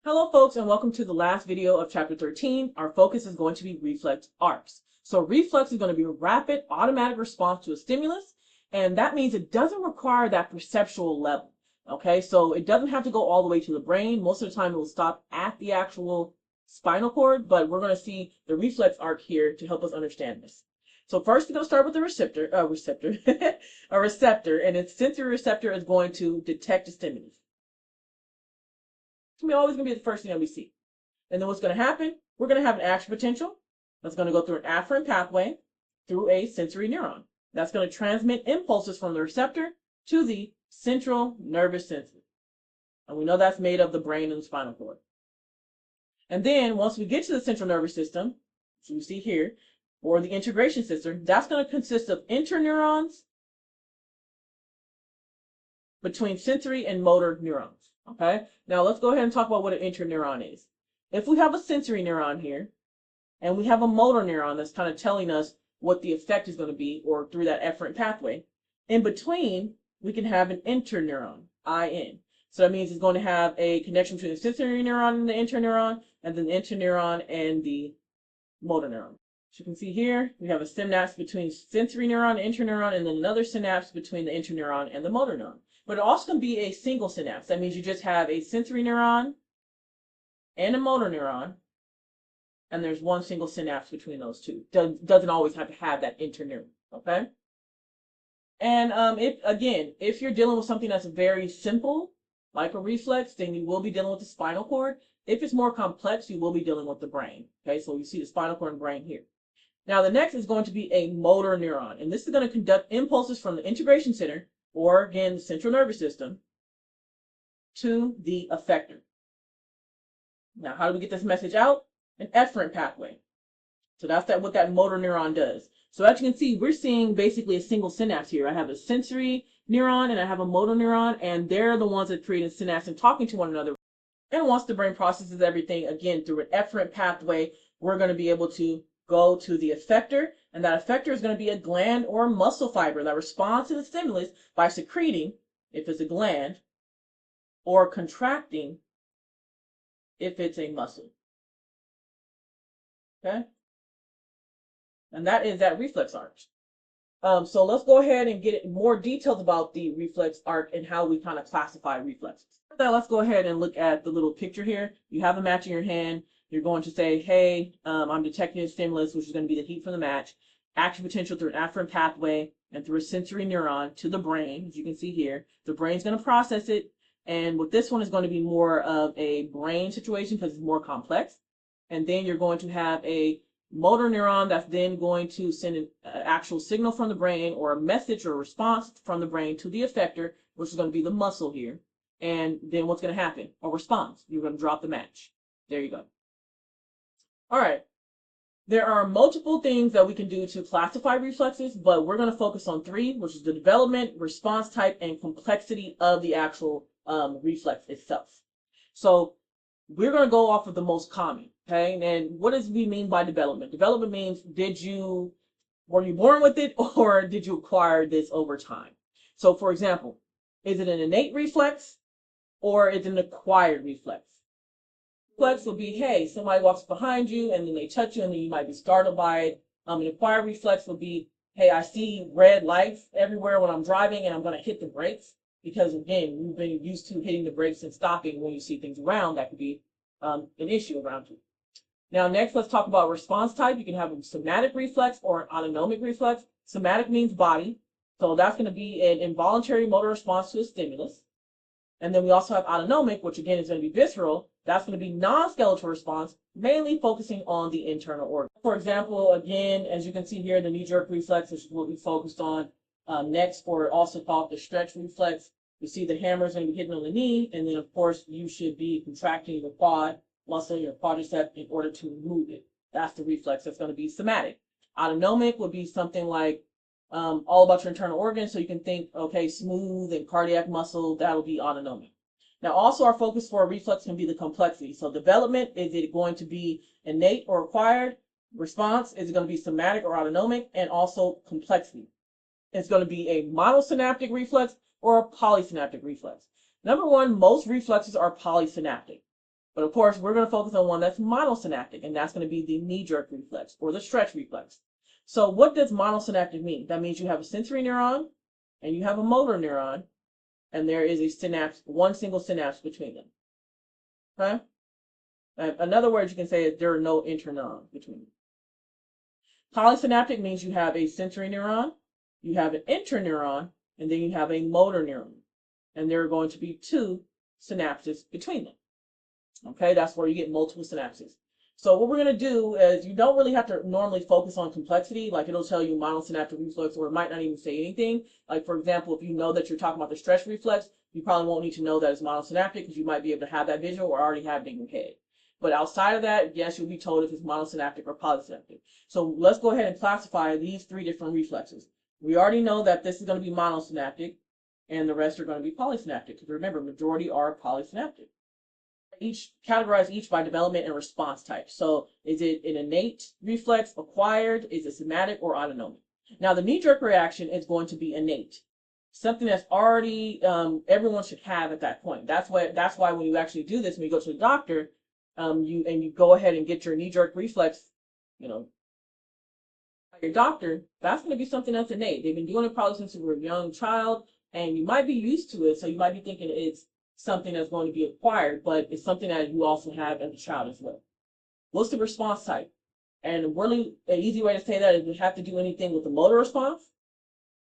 Hello folks, and welcome to the last video of chapter 13. Our focus is going to be reflex arcs. So reflex is going to be a rapid automatic response to a stimulus, and that means it doesn't require that perceptual level. Okay, so it doesn't have to go all the way to the brain. Most of the time it will stop at the actual spinal cord, but we're going to see the reflex arc here to help us understand this. So first we're going to start with the a receptor, and its sensory receptor is going to detect a stimulus. It's always going to be the first thing that we see. And then what's going to happen? We're going to have an action potential that's going to go through an afferent pathway through a sensory neuron. That's going to transmit impulses from the receptor to the central nervous system. And we know that's made of the brain and the spinal cord. And then once we get to the central nervous system, so you see here, or the integration system, that's going to consist of interneurons between sensory and motor neurons. Okay, now let's go ahead and talk about what an interneuron is. If we have a sensory neuron here, and we have a motor neuron that's kind of telling us what the effect is going to be, or through that efferent pathway, in between, we can have an interneuron, IN. So that means it's going to have a connection between the sensory neuron and the interneuron, and then the interneuron and the motor neuron. As you can see here, we have a synapse between sensory neuron and interneuron, and then another synapse between the interneuron and the motor neuron. But it also can be a single synapse. That means you just have a sensory neuron and a motor neuron, and there's one single synapse between those two. Doesn't always have to have that interneuron, okay? And if you're dealing with something that's very simple, like a reflex, then you will be dealing with the spinal cord. If it's more complex, you will be dealing with the brain, okay? So you see the spinal cord and brain here. Now the next is going to be a motor neuron, and this is going to conduct impulses from the integration center, or again, the central nervous system, to the effector. Now, how do we get this message out? An efferent pathway. So that's what that motor neuron does. So as you can see, we're seeing basically a single synapse here. I have a sensory neuron and I have a motor neuron, and they're the ones that create a synapse and talking to one another. And once the brain processes everything, again, through an efferent pathway, we're going to be able to go to the effector, and that effector is going to be a gland or a muscle fiber that responds to the stimulus by secreting, if it's a gland, or contracting, if it's a muscle. Okay? And that is that reflex arc. So let's go ahead and get more details about the reflex arc and how we kind of classify reflexes. For that, let's go ahead and look at the little picture here. You have a match in your hand. You're going to say, hey, I'm detecting a stimulus, which is going to be the heat from the match. Action potential through an afferent pathway and through a sensory neuron to the brain, as you can see here. The brain's going to process it. And with this one is going to be more of a brain situation because it's more complex. And then you're going to have a motor neuron that's then going to send an actual signal from the brain, or a message or a response from the brain to the effector, which is going to be the muscle here. And then what's going to happen? A response. You're going to drop the match. There you go. All right. There are multiple things that we can do to classify reflexes, but we're going to focus on three, which is the development, response type, and complexity of the actual reflex itself. So we're going to go off of the most common, okay? And what does we mean by development? Development means were you born with it, or did you acquire this over time? So for example, is it an innate reflex, or is it an acquired reflex? Reflex will be, hey, somebody walks behind you and then they touch you and then you might be startled by it. An acquired reflex will be, hey, I see red lights everywhere when I'm driving and I'm going to hit the brakes. Because again, we've been used to hitting the brakes and stopping when you see things around that could be an issue around you. Now next, let's talk about response type. You can have a somatic reflex or an autonomic reflex. Somatic means body. So that's going to be an involuntary motor response to a stimulus. And then we also have autonomic, which again is going to be visceral. That's going to be non-skeletal response, mainly focusing on the internal organ. For example, again, as you can see here, the knee-jerk reflex, which is what we focused on next, or also called the stretch reflex. You see the hammer is going to be hitting on the knee, and then of course you should be contracting your quad muscle, your quadricep, in order to move it. That's the reflex. That's going to be somatic. Autonomic would be something like all about your internal organs. So you can think, okay, smooth and cardiac muscle, that'll be autonomic. Now also our focus for a reflex can be the complexity. So development, is it going to be innate or acquired? Response, is it going to be somatic or autonomic? And also complexity. It's going to be a monosynaptic reflex or a polysynaptic reflex. Number one, most reflexes are polysynaptic. But of course, we're going to focus on one that's monosynaptic, and that's going to be the knee-jerk reflex or the stretch reflex. So what does monosynaptic mean? That means you have a sensory neuron and you have a motor neuron, and there is a synapse, one single synapse between them. Okay? Another word you can say is there are no interneurons between them. Polysynaptic means you have a sensory neuron, you have an interneuron, and then you have a motor neuron. And there are going to be two synapses between them. Okay, that's where you get multiple synapses. So what we're going to do is you don't really have to normally focus on complexity. Like it'll tell you monosynaptic reflex, or it might not even say anything. Like for example, if you know that you're talking about the stretch reflex, you probably won't need to know that it's monosynaptic because you might be able to have that visual or already have it in your head. But outside of that, yes, you'll be told if it's monosynaptic or polysynaptic. So let's go ahead and classify these three different reflexes. We already know that this is going to be monosynaptic and the rest are going to be polysynaptic. Because remember, majority are polysynaptic. Categorize each by development and response type. So is it an innate reflex, acquired, is it somatic, or autonomic? Now the knee-jerk reaction is going to be innate. Something that's already everyone should have at that point. That's why when you actually do this, when you go to the doctor, you go ahead and get your knee-jerk reflex, by your doctor, that's going to be something that's innate. They've been doing it probably since you were a young child, and you might be used to it, so you might be thinking it's something that's going to be acquired, but it's something that you also have as a child as well. What's the response type? And really, an easy way to say that is we have to do anything with the motor response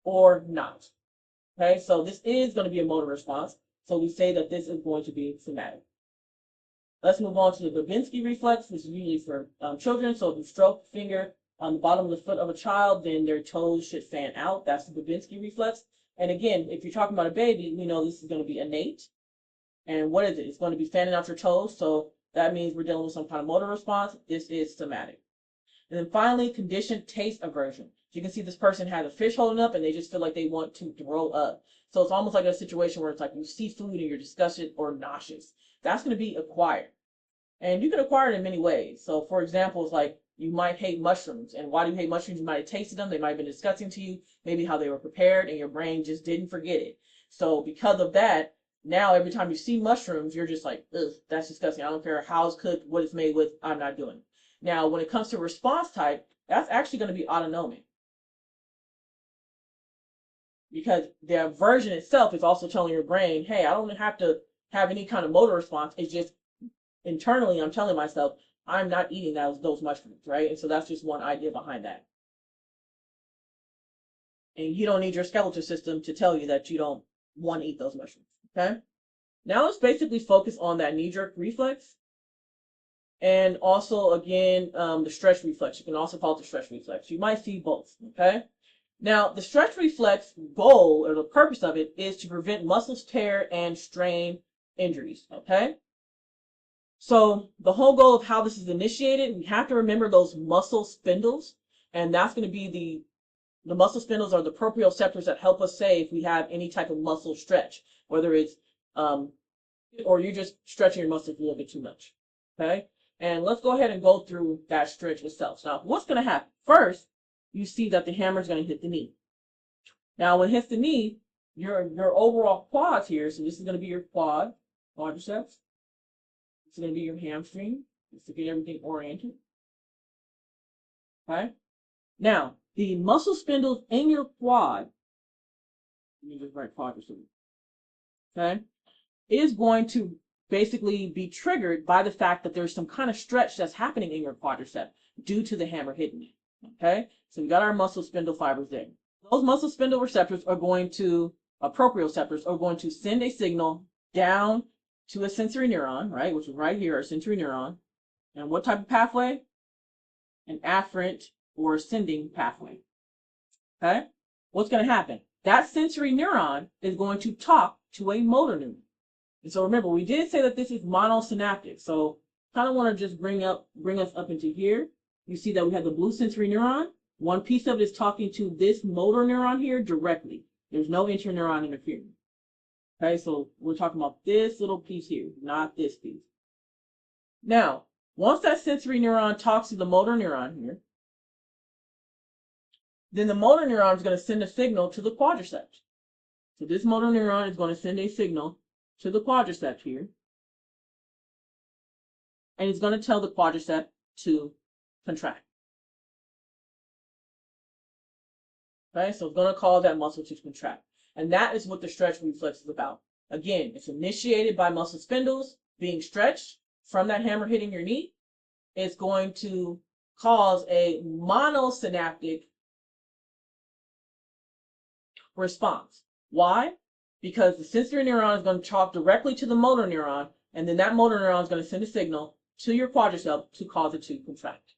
or not. Okay, so this is going to be a motor response, so we say that this is going to be somatic. Let's move on to the Babinski reflex. This is usually for children, so if you stroke the finger on the bottom of the foot of a child, then their toes should fan out. That's the Babinski reflex. And again, if you're talking about a baby, we know this is going to be innate. And what is it? It's going to be fanning out your toes. So that means we're dealing with some kind of motor response. This is somatic. And then finally, conditioned taste aversion. So you can see this person has a fish holding up and they just feel like they want to throw up. So it's almost like a situation where it's like you see food and you're disgusted or nauseous. That's going to be acquired. And you can acquire it in many ways. So for example, it's like you might hate mushrooms. And why do you hate mushrooms? You might have tasted them. They might have been disgusting to you. Maybe how they were prepared and your brain just didn't forget it. So because of that, now, every time you see mushrooms, you're just like, ugh, that's disgusting. I don't care how it's cooked, what it's made with, I'm not doing it. Now, when it comes to response type, that's actually going to be autonomic. Because the aversion itself is also telling your brain, hey, I don't have to have any kind of motor response. It's just internally, I'm telling myself, I'm not eating those mushrooms, right? And so that's just one idea behind that. And you don't need your skeletal system to tell you that you don't want to eat those mushrooms. Okay, now let's basically focus on that knee-jerk reflex and also, again, the stretch reflex. You can also call it the stretch reflex. You might see both, okay? Now, the stretch reflex goal or the purpose of it is to prevent muscle tear and strain injuries, okay? So the whole goal of how this is initiated, we have to remember those muscle spindles, and that's going to be the muscle spindles are the proprioceptors that help us say if we have any type of muscle stretch, whether it's or you're just stretching your muscles a little bit too much. Okay? And let's go ahead and go through that stretch itself. Now, what's going to happen? First, you see that the hammer is going to hit the knee. Now, when it hits the knee, your overall quads here, so this is going to be your quadriceps. This is going to be your hamstring, just to get everything oriented. Okay? Now, the muscle spindles in your quad, let me just write quadriceps, okay, is going to basically be triggered by the fact that there's some kind of stretch that's happening in your quadricep due to the hammer hitting it, okay? So we got our muscle spindle fibers there. Those muscle spindle receptors are going to, proprioceptors are going to send a signal down to a sensory neuron, right, which is right here, a sensory neuron. And what type of pathway? An afferent or ascending pathway. Okay? What's going to happen? That sensory neuron is going to talk to a motor neuron. And so remember, we did say that this is monosynaptic. So kind of want to just bring us up into here. You see that we have the blue sensory neuron. One piece of it is talking to this motor neuron here directly. There's no interneuron interfering. Okay, so we're talking about this little piece here, not this piece. Now, once that sensory neuron talks to the motor neuron here, then the motor neuron is going to send a signal to the quadriceps. So this motor neuron is going to send a signal to the quadriceps here. and it's going to tell the quadricep to contract. Okay, so it's going to cause that muscle to contract. And that is what the stretch reflex is about. Again, it's initiated by muscle spindles being stretched from that hammer hitting your knee. It's going to cause a monosynaptic response. Why? Because the sensory neuron is going to talk directly to the motor neuron, and then that motor neuron is going to send a signal to your quadricep to cause it to contract.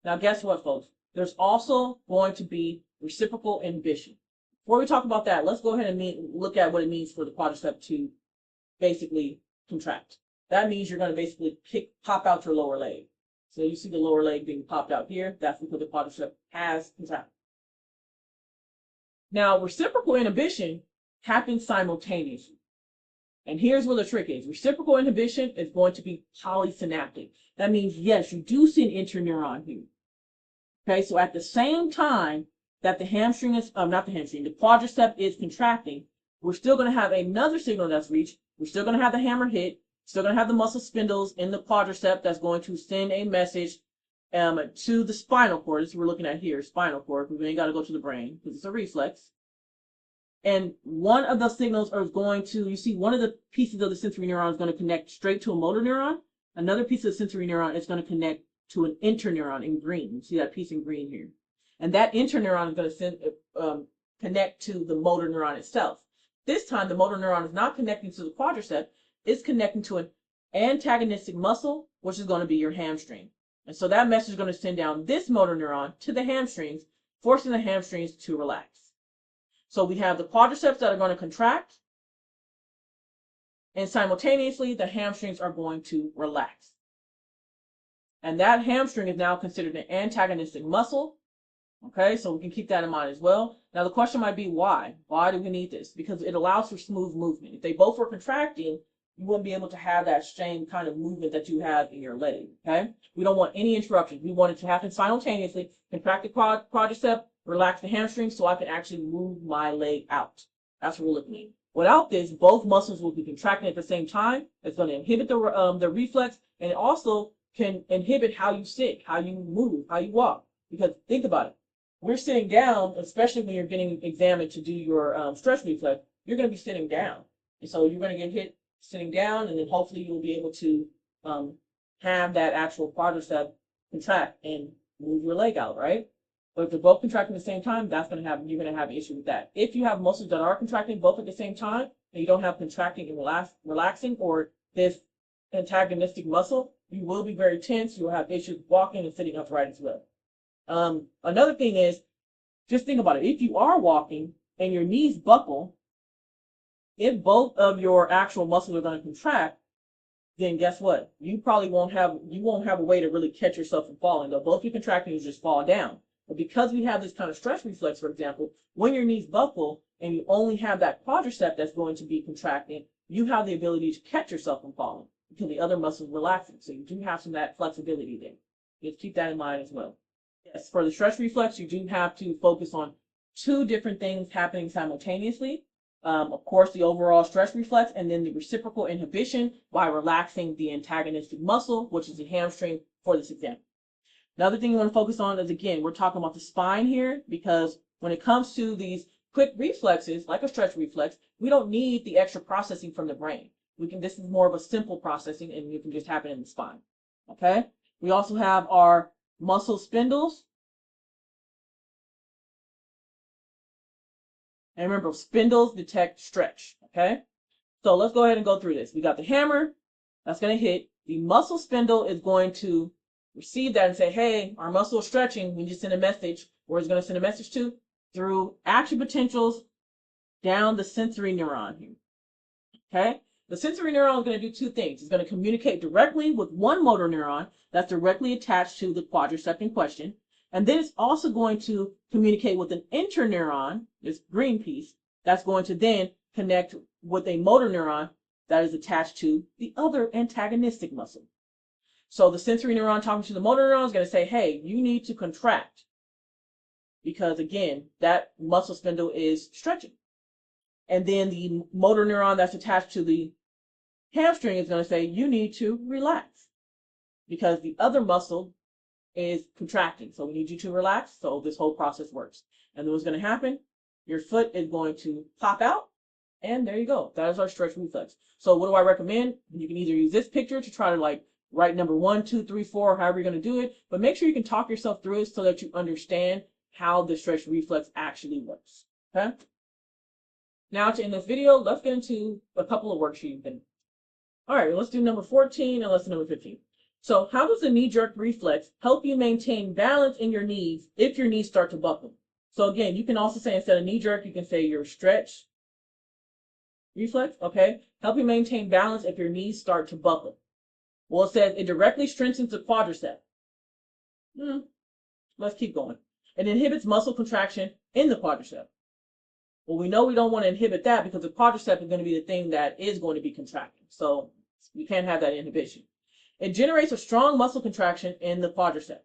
Now, guess what, folks? There's also going to be reciprocal inhibition. Before we talk about that, let's go ahead and look at what it means for the quadricep to basically contract. That means you're going to basically pop out your lower leg. So you see the lower leg being popped out here. That's because the quadricep has contracted. Now, reciprocal inhibition happens simultaneously. And here's where the trick is. Reciprocal inhibition is going to be polysynaptic. That means, yes, you do see an interneuron here. Okay, so at the same time that the quadricep is contracting, we're still going to have another signal that's reached. We're still going to have the hammer hit. Still going to have the muscle spindles in the quadricep that's going to send a message to the spinal cord. As we're looking at here, spinal cord. We ain't got to go to the brain because it's a reflex. And one of the signals is going to, you see, one of the pieces of the sensory neuron is going to connect straight to a motor neuron. Another piece of the sensory neuron is going to connect to an interneuron in green. You see that piece in green here. And that interneuron is going to connect to the motor neuron itself. This time, the motor neuron is not connecting to the quadricep. It's connecting to an antagonistic muscle, which is going to be your hamstring. And so that message is going to send down this motor neuron to the hamstrings, forcing the hamstrings to relax. So we have the quadriceps that are going to contract, and simultaneously the hamstrings are going to relax. And that hamstring is now considered an antagonistic muscle. Okay, so we can keep that in mind as well. Now the question might be why? Why do we need this? Because it allows for smooth movement. If they both were contracting, you wouldn't be able to have that same kind of movement that you have in your leg. Okay, we don't want any interruptions. We want it to happen simultaneously. Contract the quadricep, relax the hamstring, so I can actually move my leg out. That's what we're looking at. Without this, both muscles will be contracting at the same time. It's going to inhibit the reflex, and it also can inhibit how you sit, how you move, how you walk. Because think about it. We're sitting down, especially when you're getting examined to do your stretch reflex, you're going to be sitting down. And so you're going to get hit sitting down, and then hopefully you'll be able to have that actual quadricep contract and move your leg out, right? But if they're both contracting at the same time, you're going to have an issue with that. If you have muscles that are contracting both at the same time, and you don't have contracting and relaxing, or this antagonistic muscle, you will be very tense. You'll have issues walking and sitting upright as well. Another thing is, just think about it. If you are walking and your knees buckle, if both of your actual muscles are going to contract, then guess what? You probably won't have a way to really catch yourself from falling. Though both your contracting, you just fall down. But because we have this kind of stretch reflex, for example, when your knees buckle and you only have that quadricep that's going to be contracting, you have the ability to catch yourself from falling because the other muscles relaxing. So you do have some of that flexibility there. Just keep that in mind as well. Yes, for the stretch reflex, you do have to focus on two different things happening simultaneously. Of course, the overall stretch reflex, and then the reciprocal inhibition by relaxing the antagonistic muscle, which is the hamstring for this example. Another thing you want to focus on is, again, we're talking about the spine here, because when it comes to these quick reflexes, like a stretch reflex, we don't need the extra processing from the brain. This is more of a simple processing, and it can just happen in the spine. Okay? We also have our muscle spindles. And remember, spindles detect stretch, okay? So let's go ahead and go through this. We got the hammer, that's going to hit. The muscle spindle is going to receive that and say, hey, our muscle is stretching. We just send a message. Where it's going to send a message to? Through action potentials down the sensory neuron here, okay? The sensory neuron is going to do two things. It's going to communicate directly with one motor neuron that's directly attached to the quadricep in question. And then it's also going to communicate with an interneuron, this green piece, that's going to then connect with a motor neuron that is attached to the other antagonistic muscle. So the sensory neuron talking to the motor neuron is going to say, hey, you need to contract. Because again, that muscle spindle is stretching. And then the motor neuron that's attached to the hamstring is going to say, you need to relax. because the other muscle is contracting. So we need you to relax so this whole process works. And then what's going to happen? Your foot is going to pop out, and there you go. That is our stretch reflex. So what do I recommend? You can either use this picture to try to like write number 1, 2, 3, 4, however you're going to do it, but make sure you can talk yourself through it so that you understand how the stretch reflex actually works. Okay? Now to end this video, let's get into a couple of worksheets. All right, let's do number 14 and let's do number 15. So how does the knee jerk reflex help you maintain balance in your knees if your knees start to buckle? So again, you can also say instead of knee jerk, you can say your stretch reflex, okay? Help you maintain balance if your knees start to buckle. Well, it says it directly strengthens the quadricep. Let's keep going. It inhibits muscle contraction in the quadricep. Well, we know we don't want to inhibit that because the quadricep is going to be the thing that is going to be contracting. So we can't have that inhibition. It generates a strong muscle contraction in the quadricep.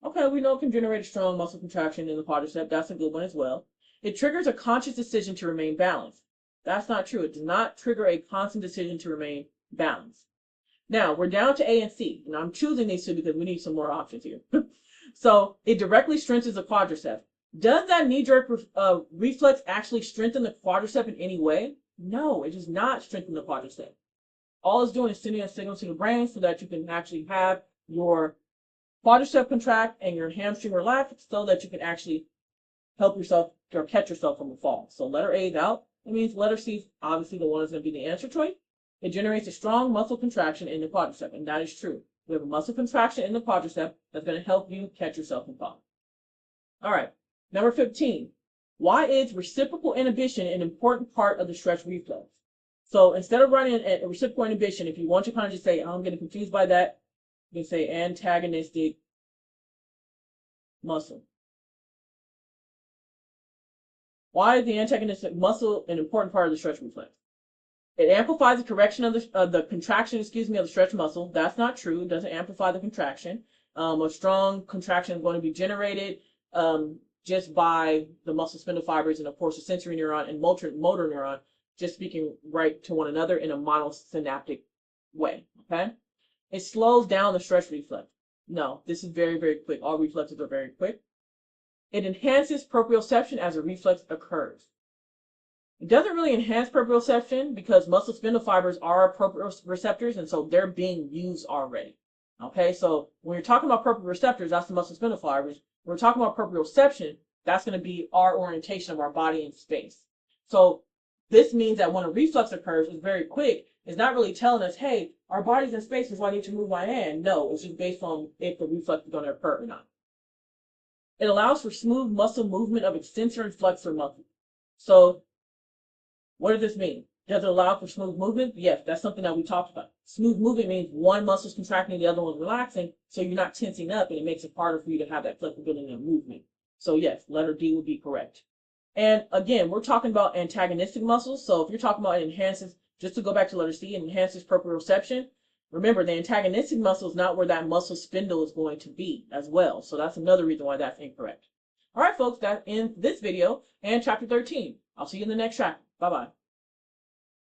Okay, we know it can generate a strong muscle contraction in the quadricep. That's a good one as well. It triggers a conscious decision to remain balanced. That's not true. It does not trigger a constant decision to remain balanced. Now, we're down to A and C. And I'm choosing these two because we need some more options here. So it directly strengthens the quadricep. Does that knee-jerk reflex actually strengthen the quadricep in any way? No, it does not strengthen the quadricep. All it's doing is sending a signal to the brain so that you can actually have your quadricep contract and your hamstring relax so that you can actually help yourself or catch yourself from a fall. So letter A is out. That means letter C is obviously the one that's going to be the answer choice. It generates a strong muscle contraction in the quadricep, and that is true. We have a muscle contraction in the quadricep that's going to help you catch yourself from falling. All right. Number 15, why is reciprocal inhibition an important part of the stretch reflex? So instead of writing a reciprocal inhibition, if you want to kind of just say, I'm getting confused by that, you can say antagonistic muscle. Why is the antagonistic muscle an important part of the stretch reflex? It amplifies the correction of the contraction, of the stretch muscle. That's not true. It doesn't amplify the contraction. A strong contraction is going to be generated just by the muscle spindle fibers and, of course, the sensory neuron and motor neuron just speaking right to one another in a monosynaptic way, okay? It slows down the stretch reflex. No, this is very, very quick. All reflexes are very quick. It enhances proprioception as a reflex occurs. It doesn't really enhance proprioception because muscle spindle fibers are proprioceptors, and so they're being used already, okay? So when you're talking about proprioceptors, that's the muscle spindle fibers. When we're talking about proprioception, that's going to be our orientation of our body in space. So this means that when a reflex occurs, it's very quick. It's not really telling us, hey, our body's in space, so I need to move my hand. No, it's just based on if the reflex is going to occur or not. It allows for smooth muscle movement of extensor and flexor muscle. So what does this mean? Does it allow for smooth movement? Yes, that's something that we talked about. Smooth movement means one muscle is contracting, the other one's relaxing, so you're not tensing up, and it makes it harder for you to have that flexibility and movement. So yes, letter D would be correct. And again, we're talking about antagonistic muscles, so if you're talking about it enhances, just to go back to letter C, it enhances proprioception. Remember, the antagonistic muscle is not where that muscle spindle is going to be as well, so that's another reason why that's incorrect. All right, folks, that ends this video and chapter 13. I'll see you in the next chapter. Bye-bye.